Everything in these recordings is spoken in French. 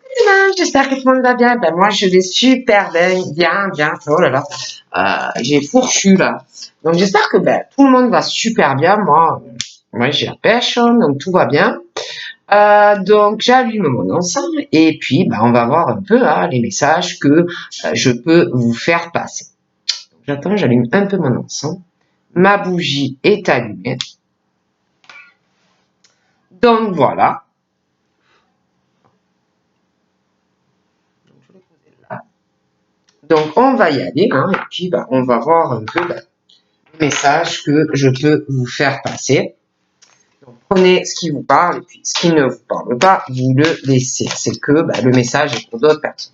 Demain, j'espère que tout le monde va bien. Ben, moi, je vais super bien. Oh là là, j'ai fourchu là. Donc, j'espère que ben, tout le monde va super bien. Moi, j'ai la pêche, hein, donc tout va bien. Donc, j'allume mon ensemble et puis, ben, on va voir un peu hein, les messages que je peux vous faire passer. J'attends, j'allume un peu mon ensemble. Ma bougie est allumée. Donc, voilà. Donc, on va y aller, hein, et puis ben, on va voir un peu ben, les messages que je peux vous faire passer. Donc, prenez ce qui vous parle et puis ce qui ne vous parle pas, vous le laissez. C'est que ben, le message est pour d'autres personnes.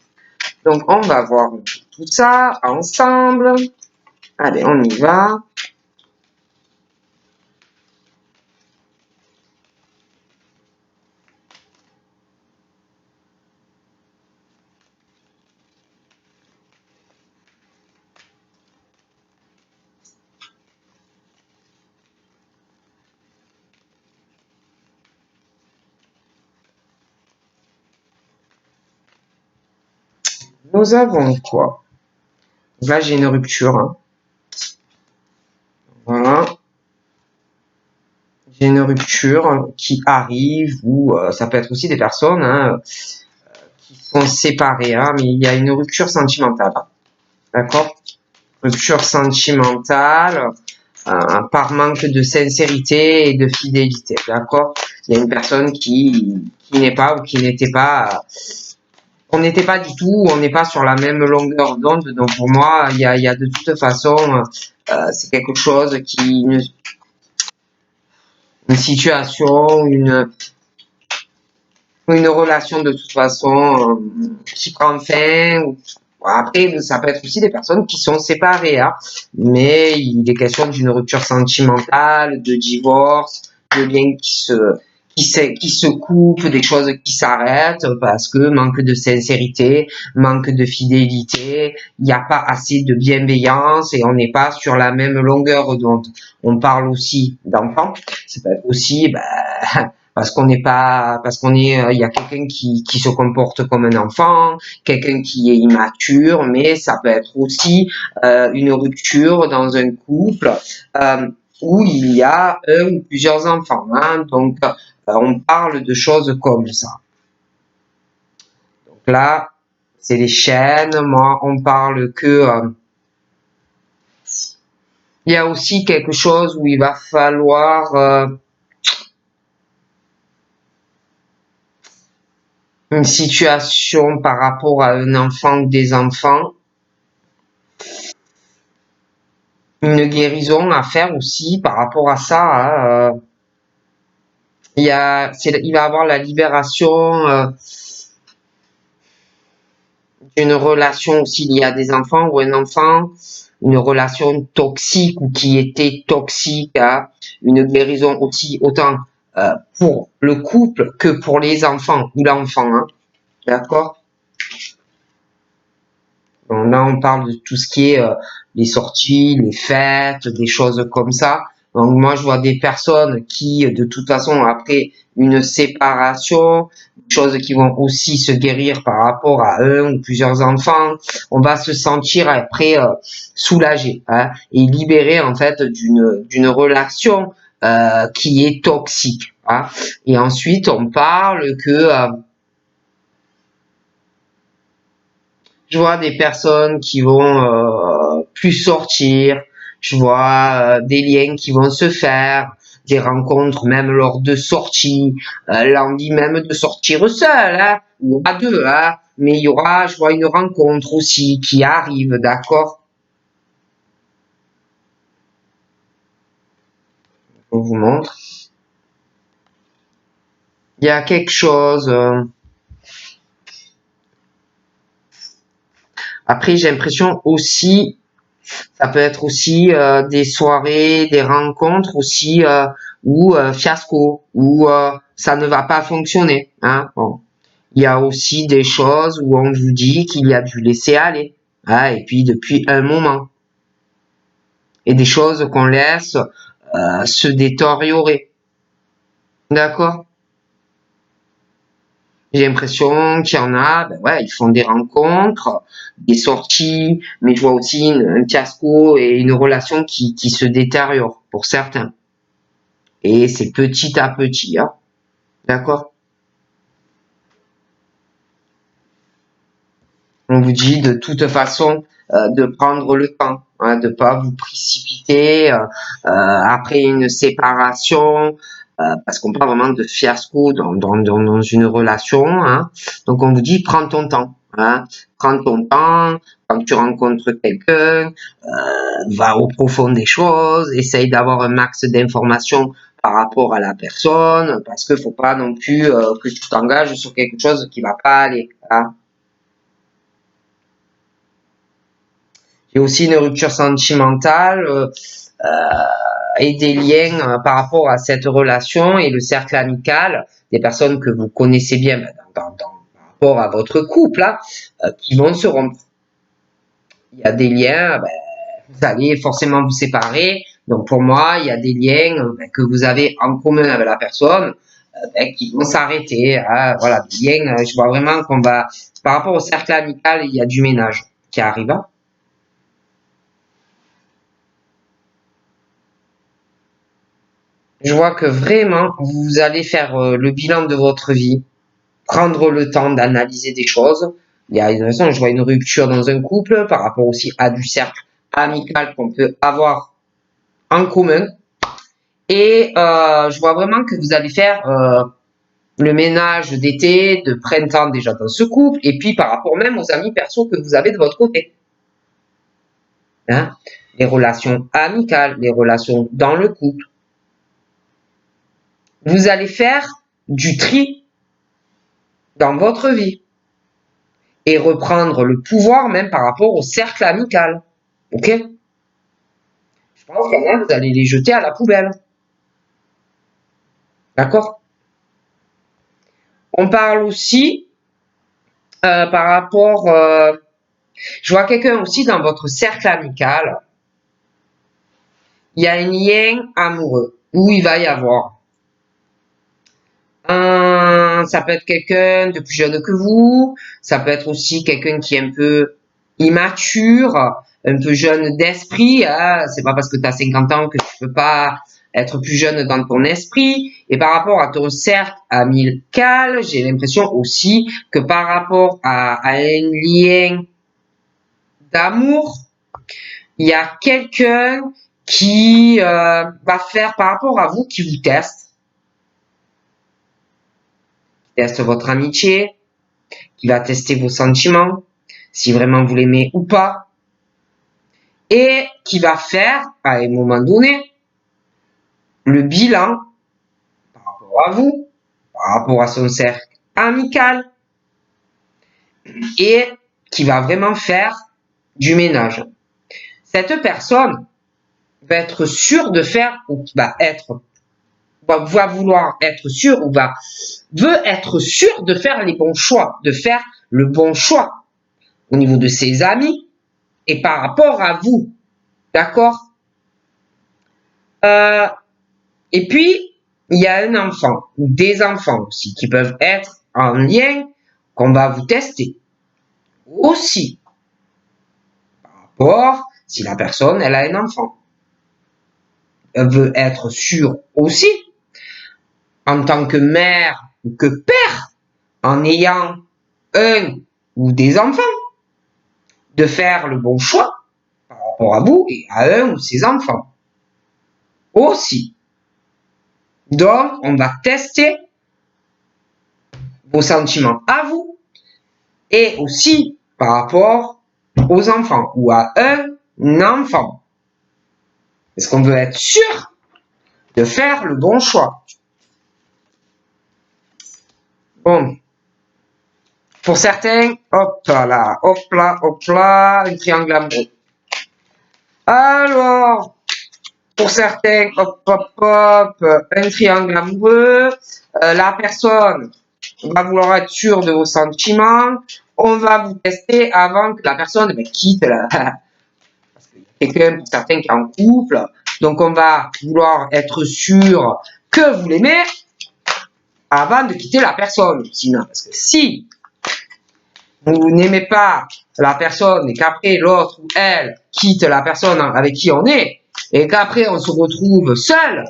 Donc, on va voir tout ça ensemble. Allez, on y va. Nous avons quoi? Là, j'ai une rupture. Hein. Voilà. J'ai une rupture qui arrive ou ça peut être aussi des personnes hein, qui sont séparées, hein, mais il y a une rupture sentimentale. D'accord? Rupture sentimentale par manque de sincérité et de fidélité. D'accord? Il y a une personne qui n'est pas ou qui n'était pas on n'était pas du tout, on n'est pas sur la même longueur d'onde. Donc pour moi, il y a de toute façon, c'est quelque chose qui, une situation, une relation de toute façon qui prend fin. Après, ça peut être aussi des personnes qui sont séparées, hein, mais il est question d'une rupture sentimentale, de divorce, de liens qui se coupent, des choses qui s'arrêtent parce que manque de sincérité, manque de fidélité, il n'y a pas assez de bienveillance et on n'est pas sur la même longueur d'onde. On parle aussi d'enfants, ça peut être aussi parce qu'on n'est pas, parce qu'on est, il y a quelqu'un qui se comporte comme un enfant, quelqu'un qui est immature, mais ça peut être aussi une rupture dans un couple où il y a un ou plusieurs enfants. Hein, donc, on parle de choses comme ça. Donc là, c'est les chaînes. Moi, on parle que il y a aussi quelque chose où il va falloir une situation par rapport à un enfant ou des enfants, une guérison à faire aussi par rapport à ça. Hein, il va avoir la libération d'une relation aussi liée à des enfants ou un enfant, une relation toxique ou qui était toxique, hein, une guérison aussi autant pour le couple que pour les enfants ou l'enfant. Hein, d'accord? Donc là, on parle de tout ce qui est les sorties, les fêtes, des choses comme ça. Donc moi, je vois des personnes qui, de toute façon, après une séparation, choses qui vont aussi se guérir par rapport à un ou plusieurs enfants, on va se sentir après soulagé hein, et libéré en fait d'une relation qui est toxique. Hein. Et ensuite, on parle que je vois des personnes qui vont plus sortir, je vois des liens qui vont se faire, des rencontres même lors de sorties, l'envie même de sortir seul, hein, ou à deux, hein, mais il y aura, je vois une rencontre aussi qui arrive, d'accord? Je vous montre. Il y a quelque chose. Après, j'ai l'impression aussi ça peut être aussi des soirées, des rencontres aussi où fiasco, où ça ne va pas fonctionner. Hein. Bon. Il y a aussi des choses où on vous dit qu'il y a du laisser aller. Hein, et puis depuis un moment. Et des choses qu'on laisse se détériorer. D'accord? J'ai l'impression qu'il y en a, ben ouais, ils font des rencontres, des sorties, mais je vois aussi un fiasco et une relation qui se détériore pour certains. Et c'est petit à petit, hein. D'accord? On vous dit de toute façon de prendre le temps, hein, de pas vous précipiter après une séparation, parce qu'on parle vraiment de fiasco dans une relation. Hein. Donc on vous dit prends ton temps. Hein. Prends ton temps quand tu rencontres quelqu'un, va au profond des choses, essaye d'avoir un max d'informations par rapport à la personne, parce qu'il faut pas non plus que tu t'engages sur quelque chose qui va pas aller. Hein. Et aussi une rupture sentimentale et des liens par rapport à cette relation et le cercle amical des personnes que vous connaissez bien par rapport à votre couple là, qui vont se rompre. Il y a des liens, vous allez forcément vous séparer. Donc pour moi, il y a des liens que vous avez en commun avec la personne qui vont s'arrêter. Hein, voilà, des liens, je vois vraiment qu'on va, par rapport au cercle amical, il y a du ménage qui arrive. Hein. Je vois que vraiment, vous allez faire le bilan de votre vie, prendre le temps d'analyser des choses. Il y a une raison, je vois une rupture dans un couple par rapport aussi à du cercle amical qu'on peut avoir en commun. Et je vois vraiment que vous allez faire le ménage d'été, de printemps déjà dans ce couple, et puis par rapport même aux amis perso que vous avez de votre côté. Hein, les relations amicales, les relations dans le couple. Vous allez faire du tri dans votre vie et reprendre le pouvoir même par rapport au cercle amical. Ok? Je pense qu'il y en a, vous allez les jeter à la poubelle. D'accord? On parle aussi par rapport... je vois quelqu'un aussi dans votre cercle amical. Il y a un lien amoureux où il va y avoir ça peut être quelqu'un de plus jeune que vous, ça peut être aussi quelqu'un qui est un peu immature, un peu jeune d'esprit. Hein. C'est pas parce que tu as 50 ans que tu peux pas être plus jeune dans ton esprit. Et par rapport à ton cercle amical, j'ai l'impression aussi que par rapport à un lien d'amour, il y a quelqu'un qui va faire par rapport à vous, qui vous teste votre amitié, qui va tester vos sentiments, si vraiment vous l'aimez ou pas, et qui va faire, à un moment donné, le bilan par rapport à vous, par rapport à son cercle amical, et qui va vraiment faire du ménage. Cette personne va être sûre de faire, ou va vouloir être sûre, ou veut être sûre de faire les bons choix, de faire le bon choix au niveau de ses amis et par rapport à vous. D'accord? Et puis, il y a un enfant, ou des enfants aussi, qui peuvent être en lien, qu'on va vous tester. Aussi, par rapport, si la personne, elle a un enfant. Elle veut être sûre aussi, en tant que mère ou que père, en ayant un ou des enfants, de faire le bon choix par rapport à vous et à un ou ses enfants. Aussi. Donc, on va tester vos sentiments à vous et aussi par rapport aux enfants ou à un enfant. Est-ce qu'on veut être sûr de faire le bon choix? Bon. Pour certains, hop là, un triangle amoureux. Alors, pour certains, un triangle amoureux. La personne va vouloir être sûre de vos sentiments. On va vous tester avant que la personne quitte la... Parce qu'il y a quelqu'un, pour certains, qui est en couple. Donc, on va vouloir être sûr que vous l'aimez. avant de quitter la personne. Sinon, parce que si vous n'aimez pas la personne et qu'après l'autre ou elle quitte la personne avec qui on est et qu'après on se retrouve seul,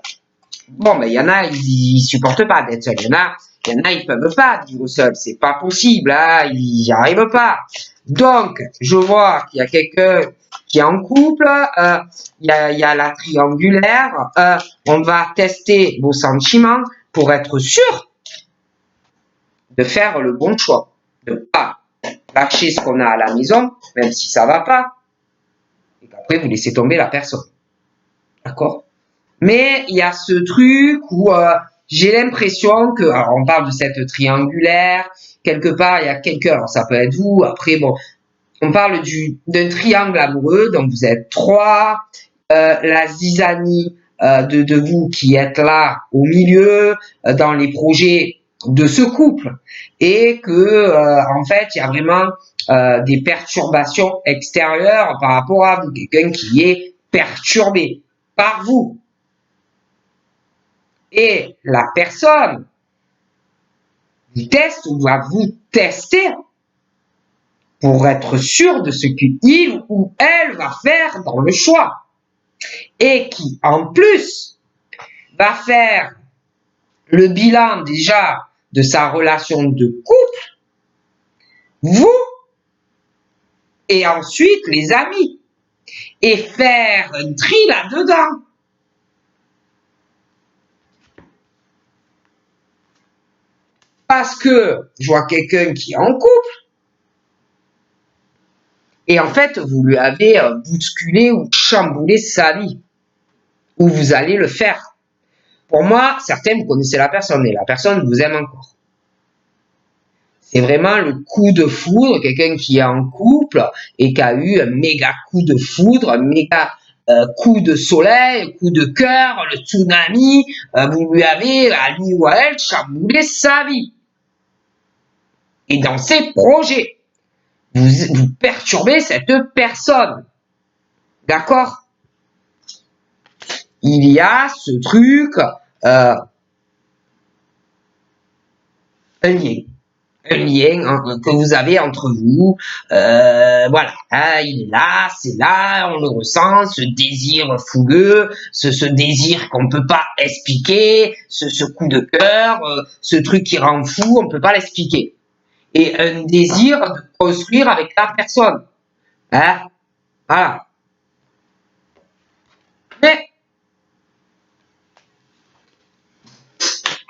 bon, ben, il y en a, ils supportent pas d'être seuls. Il y en a, ils peuvent pas vivre seuls. C'est pas possible, hein, ils n'y arrivent pas. Donc, je vois qu'il y a quelqu'un qui est en couple, il y a la triangulaire, on va tester vos sentiments pour être sûr de faire le bon choix, de pas lâcher ce qu'on a à la maison, même si ça va pas, et qu'après vous laissez tomber la personne. D'accord? Mais il y a ce truc où j'ai l'impression que, alors on parle de cette triangulaire, quelque part il y a quelqu'un, alors ça peut être vous, après bon, on parle d'un triangle amoureux, donc vous êtes trois, la zizanie de vous qui êtes là au milieu, dans les projets de ce couple, et que en fait il y a vraiment des perturbations extérieures par rapport à vous, quelqu'un qui est perturbé par vous. Et la personne vous teste ou va vous tester pour être sûr de ce qu'il ou elle va faire dans le choix. Et qui, en plus, va faire le bilan déjà de sa relation de couple, vous, et ensuite les amis, et faire un tri là-dedans. Parce que je vois quelqu'un qui est en couple, et en fait, vous lui avez bousculé ou chamboulé sa vie, ou vous allez le faire. Pour moi, certains, vous connaissez la personne, et la personne vous aime encore. C'est vraiment le coup de foudre, quelqu'un qui est en couple et qui a eu un méga coup de foudre, un méga coup de soleil, coup de cœur, le tsunami, vous lui avez, à lui ou à elle, chamboulé sa vie. Et dans ses projets, vous perturbez cette personne. D'accord? Il y a ce truc, un lien. Un lien que vous avez entre vous, voilà, hein, il est là, c'est là, on le ressent, ce désir fougueux, ce désir qu'on peut pas expliquer, ce coup de cœur, ce truc qui rend fou, on peut pas l'expliquer. Et un désir de construire avec la personne, hein, voilà.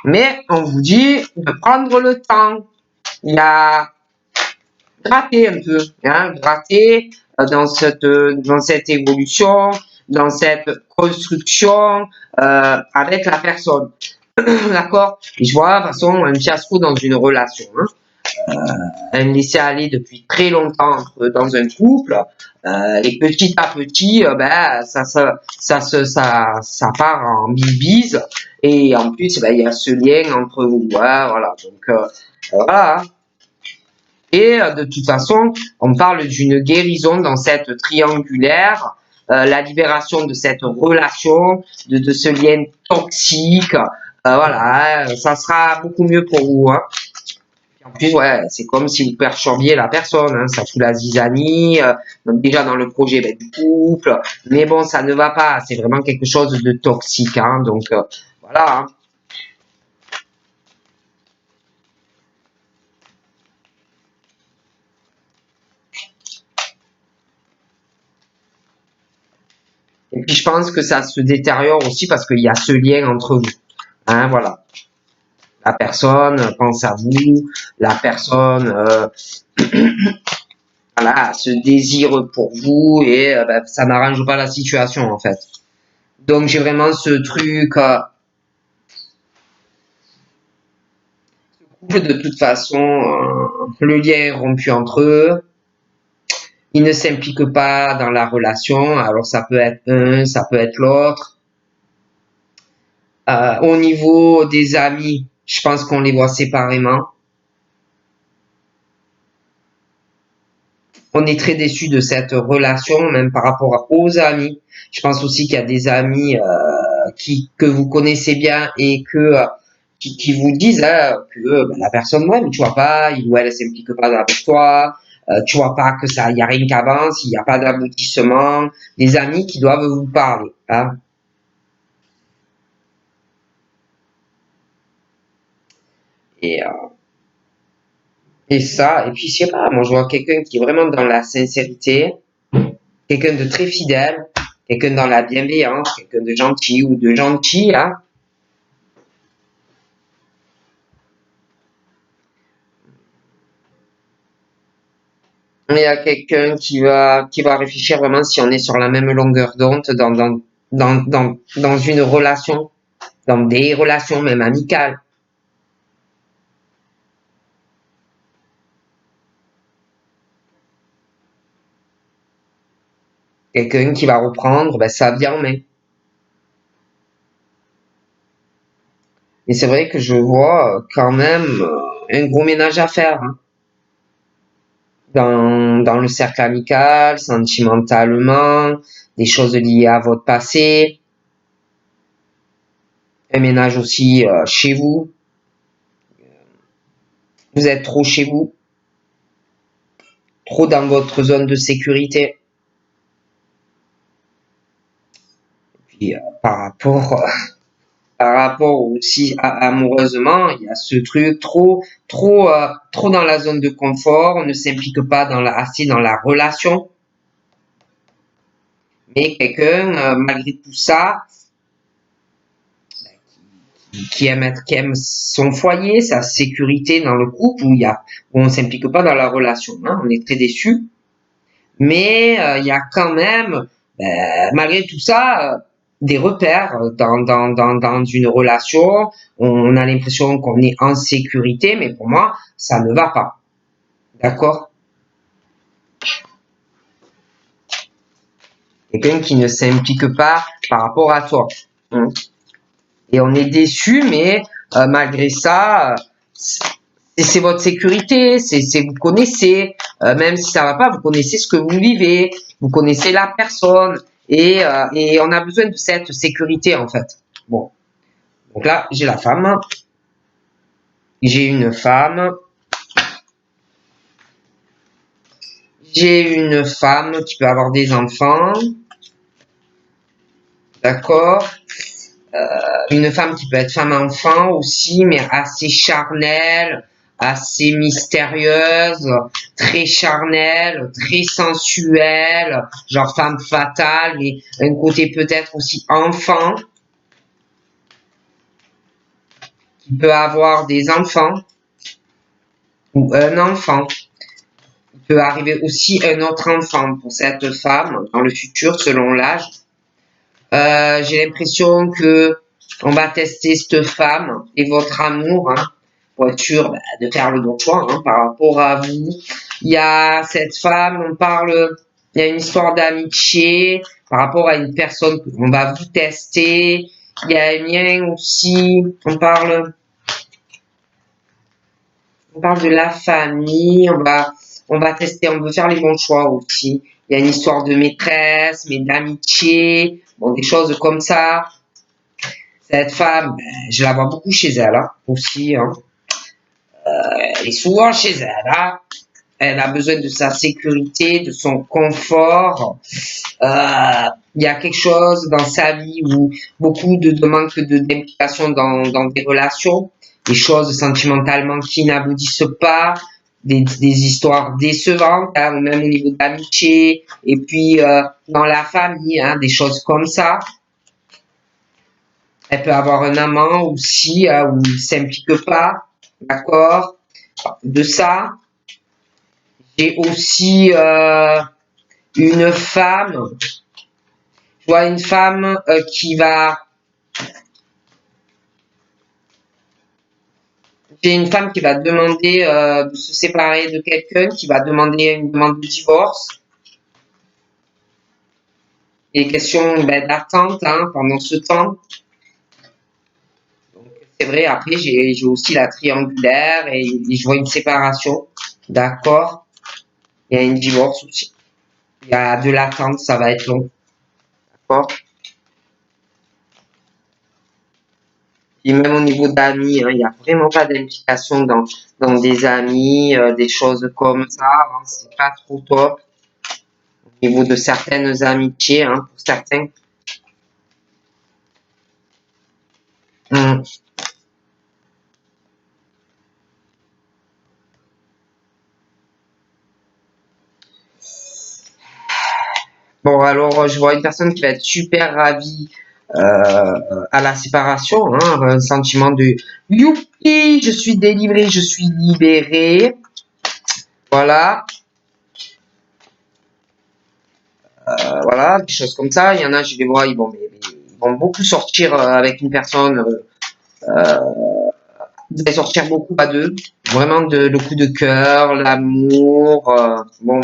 Mais on vous dit de prendre le temps. Il y a gratter un peu, hein, gratter dans cette évolution, dans cette construction avec la personne. D'accord? Et je vois, de toute façon, un fiasco dans une relation. Hein. Un laisser aller depuis très longtemps dans un couple, et petit à petit, ben, ça part en bise. Et en plus, ben, il y a ce lien entre vous. Ouais, voilà. Donc, voilà. Et de toute façon, on parle d'une guérison dans cette triangulaire, la libération de cette relation, de ce lien toxique. Voilà, ça sera beaucoup mieux pour vous. Hein. En plus, ouais, c'est comme si vous perturbiez la personne. Hein, ça fout la zizanie. Donc déjà dans le projet ben, du couple. Mais bon, ça ne va pas. C'est vraiment quelque chose de toxique. Hein, donc voilà. Hein. Et puis je pense que ça se détériore aussi parce qu'il y a ce lien entre vous. Hein, voilà. La personne pense à vous, la personne voilà, se désire pour vous et ben, ça n'arrange pas la situation en fait. Donc j'ai vraiment ce truc, de toute façon, le lien est rompu entre eux. Ils ne s'impliquent pas dans la relation, alors ça peut être un, ça peut être l'autre. Au niveau des amis, je pense qu'on les voit séparément. On est très déçu de cette relation, même par rapport aux amis. Je pense aussi qu'il y a des amis que vous connaissez bien et que qui vous disent que la personne, ouais, mais tu vois pas, il ou elle s'implique pas avec toi, tu vois pas que ça, il y a rien qui avance, il n'y a pas d'aboutissement, des amis qui doivent vous parler. Hein. Et, euh, et ça, et puis je sais pas, moi je vois quelqu'un qui est vraiment dans la sincérité, quelqu'un de très fidèle, quelqu'un dans la bienveillance, quelqu'un de gentil ou de gentil, hein. Il y a quelqu'un qui va réfléchir vraiment si on est sur la même longueur d'onde dans une relation, dans des relations même amicales. Quelqu'un qui va reprendre sa vie en main. Et c'est vrai que je vois quand même un gros ménage à faire hein, dans le cercle amical, sentimentalement, des choses liées à votre passé, un ménage aussi chez vous. Vous êtes trop chez vous, trop dans votre zone de sécurité. Puis par rapport aussi amoureusement, il y a ce truc trop dans la zone de confort, on ne s'implique pas assez dans la relation. Mais quelqu'un, malgré tout ça, qui aime son foyer, sa sécurité dans le couple, où on s'implique pas dans la relation. Hein, on est très déçu. Mais il y a quand même, malgré tout ça, des repères dans une relation. On a l'impression qu'on est en sécurité, mais pour moi, ça ne va pas. D'accord? Quelqu'un qui ne s'implique pas par rapport à toi. Hein. Et on est déçu, mais malgré ça, c'est votre sécurité, vous connaissez, même si ça va pas, vous connaissez ce que vous vivez, vous connaissez la personne, et on a besoin de cette sécurité en fait. Bon, donc là j'ai la femme, j'ai une femme, j'ai une femme qui peut avoir des enfants, d'accord. Une femme qui peut être femme-enfant aussi, mais assez charnelle, assez mystérieuse, très charnelle, très sensuelle, genre femme fatale, mais un côté peut-être aussi enfant, qui peut avoir des enfants, ou un enfant. Il peut arriver aussi un autre enfant pour cette femme dans le futur, selon l'âge. J'ai l'impression que on va tester cette femme et votre amour hein, pour être sûr de faire le bon choix hein, par rapport à vous. Il y a cette femme, il y a une histoire d'amitié par rapport à une personne qu'on va vous tester. Il y a un lien aussi, on parle de la famille, on va tester, on veut faire les bons choix aussi. Il y a une histoire de maîtresse, mais d'amitié, bon, des choses comme ça. Cette femme, je la vois beaucoup chez elle hein, aussi. Hein. Elle est souvent chez elle. Hein. Elle a besoin de sa sécurité, de son confort. Il y a quelque chose dans sa vie où beaucoup de manque d'implication dans des relations, des choses sentimentalement qui n'aboutissent pas, des histoires décevantes, hein, même au niveau de l'amitié, et puis dans la famille, hein, des choses comme ça. Elle peut avoir un amant aussi où il s'implique pas, d'accord. De ça, j'ai aussi une femme. Je vois une femme qui va. J'ai une femme qui va demander de se séparer de quelqu'un, qui va demander une demande de divorce. Et question d'attente hein, pendant ce temps. Donc c'est vrai. Après j'ai aussi la triangulaire et je vois une séparation, d'accord. Il y a une divorce aussi. Il y a de l'attente, ça va être long. D'accord. Et même au niveau d'amis, hein, il n'y a vraiment pas d'implication dans des amis, des choses comme ça. Hein, c'est pas trop top. Au niveau de certaines amitiés, hein, pour certains. Hum. Bon, alors, je vois une personne qui va être super ravie à la séparation, hein, un sentiment de youpi, je suis délivré, je suis libéré. Voilà, voilà, des choses comme ça. Il y en a, je les vois, ils vont beaucoup sortir avec une personne, ils vont sortir beaucoup à deux. Vraiment le coup de cœur, l'amour. Bon,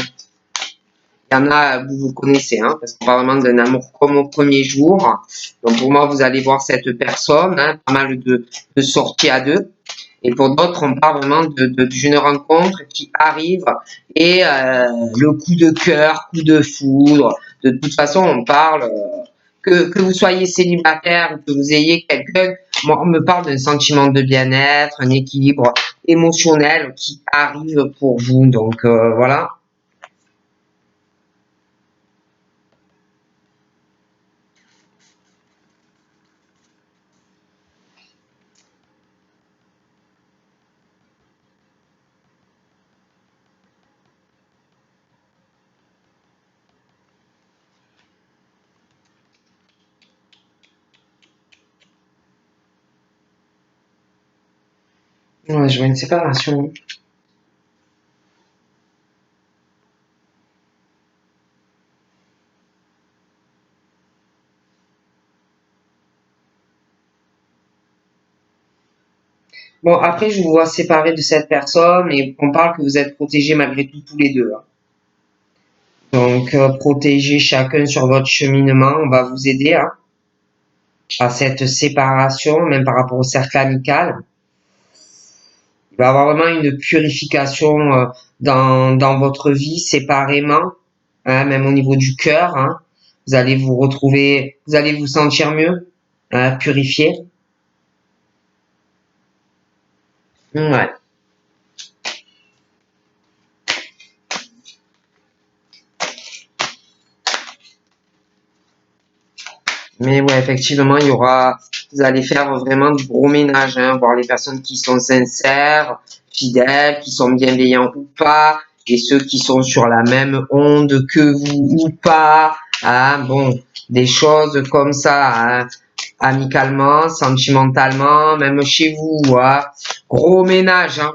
il y en a, vous connaissez, hein, parce qu'on parle vraiment d'un amour comme au premier jour. Donc pour moi, vous allez voir cette personne, hein, pas mal de sorties à deux. Et pour d'autres, on parle vraiment d'une rencontre qui arrive et le coup de cœur, coup de foudre. De toute façon, on parle que vous soyez célibataire ou que vous ayez quelqu'un. Moi, on me parle d'un sentiment de bien-être, un équilibre émotionnel qui arrive pour vous. Donc voilà. Ouais, je vois une séparation. Bon, après, je vous vois séparés de cette personne et on parle que vous êtes protégés malgré tout tous les deux, hein. Donc, protégez chacun sur votre cheminement. On va vous aider, hein, à cette séparation, même par rapport au cercle amical. Il va y avoir vraiment une purification dans votre vie séparément, hein, même au niveau du cœur. Hein. Vous allez vous retrouver, vous allez vous sentir mieux, hein, purifié. Ouais. Mais ouais, effectivement, il y aura, vous allez faire vraiment du gros ménage, hein, voir les personnes qui sont sincères, fidèles, qui sont bienveillants ou pas, et ceux qui sont sur la même onde que vous ou pas, hein, bon, des choses comme ça, hein, amicalement, sentimentalement, même chez vous, hein, gros ménage, hein.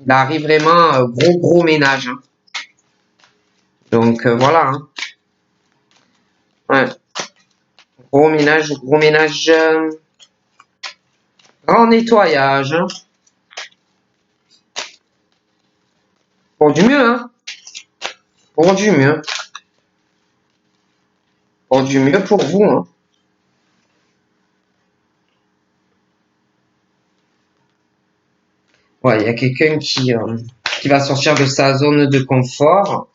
Il arrive vraiment gros ménage, hein. Donc voilà, hein. Ouais, gros ménage, grand nettoyage, hein. Pour du mieux, hein. Pour du mieux. Pour du mieux pour vous, hein. Ouais, il y a quelqu'un qui va sortir de sa zone de confort.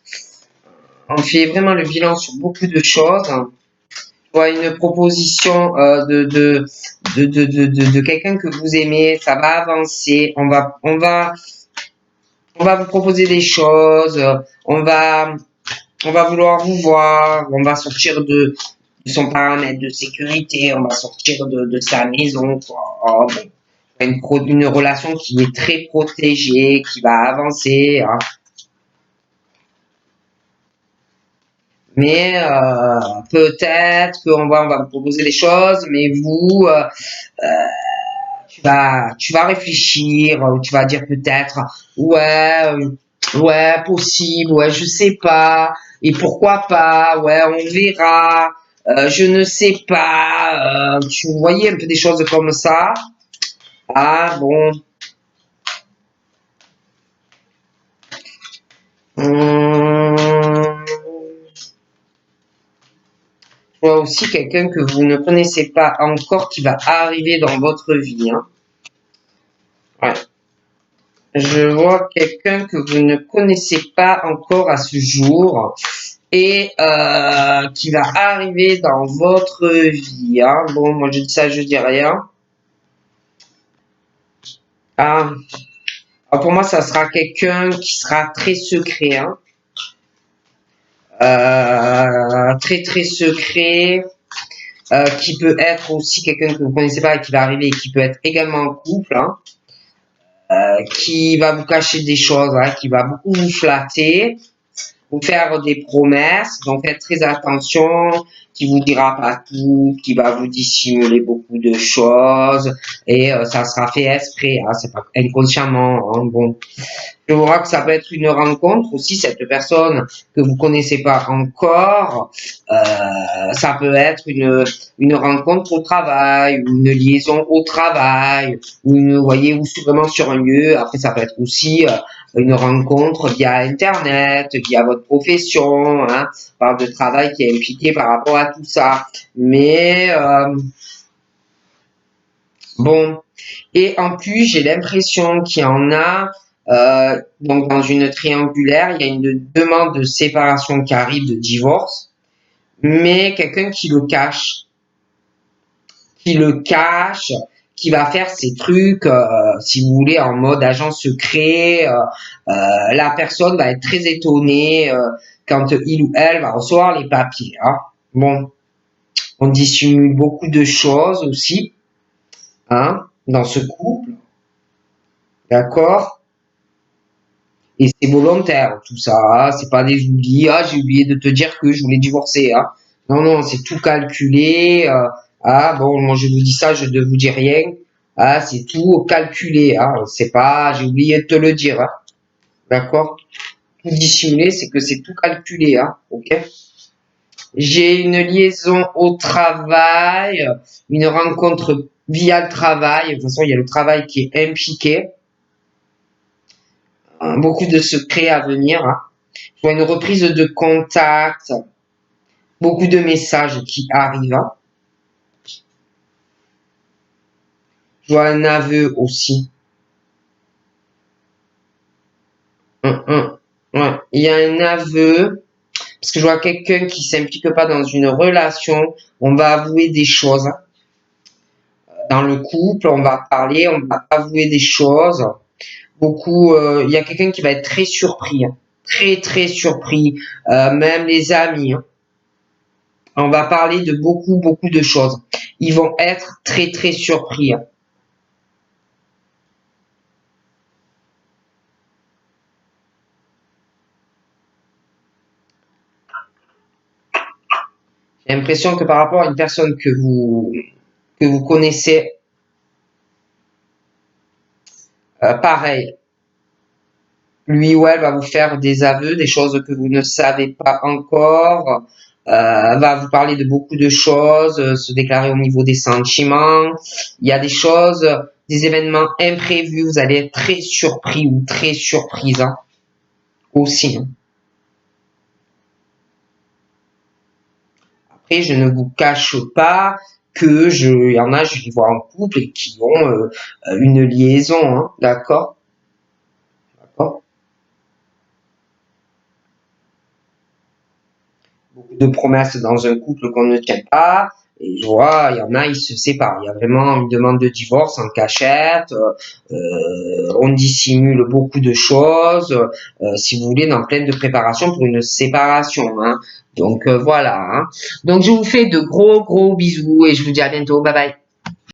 On fait vraiment le bilan sur beaucoup de choses. Ouais, une proposition de quelqu'un que vous aimez, ça va avancer. On va vous proposer des choses. On va vouloir vous voir. On va sortir de son paramètre de sécurité. On va sortir de sa maison, quoi. Oh, bon. Une relation qui est très protégée, qui va avancer, hein. Mais peut-être on va vous proposer des choses, mais vous, tu vas réfléchir, ou tu vas dire peut-être, ouais, ouais, possible, ouais, je sais pas, et pourquoi pas, ouais, on verra, je ne sais pas, tu voyais un peu des choses comme ça. Ah bon. Hum, je vois aussi quelqu'un que vous ne connaissez pas encore qui va arriver dans votre vie, hein. Ouais. Je vois quelqu'un que vous ne connaissez pas encore à ce jour et qui va arriver dans votre vie, hein. Bon, moi je dis ça, je dis rien. Ah, alors pour moi, ça sera quelqu'un qui sera très secret, hein. Très très secret, qui peut être aussi quelqu'un que vous connaissez pas et qui va arriver et qui peut être également en couple, hein, qui va vous cacher des choses, hein, qui va beaucoup vous flatter, vous faire des promesses, donc faites très attention, qui vous dira pas tout, qui va vous dissimuler beaucoup de choses, et ça sera fait exprès, hein, c'est pas inconsciemment, hein, bon. Je vois que ça peut être une rencontre aussi, cette personne que vous connaissez pas encore, ça peut être une rencontre au travail, ou une liaison au travail, ou une, vous voyez, ou vraiment sur un lieu. Après, ça peut être aussi une rencontre via Internet, via votre profession, hein, par de travail qui est impliqué par rapport à tout ça. Mais bon, et en plus, j'ai l'impression qu'il y en a, donc dans une triangulaire, il y a une demande de séparation qui arrive, de divorce, mais quelqu'un qui le cache, qui va faire ces trucs, si vous voulez, en mode agent secret. La personne va être très étonnée quand il ou elle va recevoir les papiers, hein. Bon, on dissimule beaucoup de choses aussi, hein, dans ce couple, d'accord? Et c'est volontaire, tout ça, hein. C'est pas des oublis. Ah, j'ai oublié de te dire que je voulais divorcer, hein. Non, non, c'est tout calculé. Ah, bon, moi je vous dis ça, je ne vous dis rien. Ah, c'est tout calculé, hein. C'est pas, j'ai oublié de te le dire, hein. D'accord? Tout dissimulé, c'est que c'est tout calculé, hein. Ok? J'ai une liaison au travail, une rencontre via le travail. De toute façon, il y a le travail qui est impliqué. Beaucoup de secrets à venir, hein. Je vois une reprise de contact, beaucoup de messages qui arrivent, hein. Je vois un aveu aussi. Ouais. Il y a un aveu, parce que je vois quelqu'un qui s'implique pas dans une relation. On va avouer des choses, hein. Dans le couple, on va parler, on va avouer des choses. Beaucoup, il y a quelqu'un qui va être très surpris, hein. Très très surpris. Même les amis, hein. On va parler de beaucoup de choses. Ils vont être très très surpris, hein. J'ai l'impression que par rapport à une personne que vous connaissez, pareil, lui ou elle va vous faire des aveux, des choses que vous ne savez pas encore, va vous parler de beaucoup de choses, se déclarer au niveau des sentiments. Il y a des choses, des événements imprévus, vous allez être très surpris ou très surprise, hein, aussi, hein. Après, je ne vous cache pas que il y en a, je les vois en couple et qui ont une liaison, hein, d'accord? D'accord. Beaucoup de promesses dans un couple qu'on ne tient pas. Et je vois, il y en a, ils se séparent. Il y a vraiment une demande de divorce en cachette. On dissimule beaucoup de choses, si vous voulez, dans pleine de préparation pour une séparation, hein. Donc voilà, hein. Donc je vous fais de gros bisous et je vous dis à bientôt. Bye bye.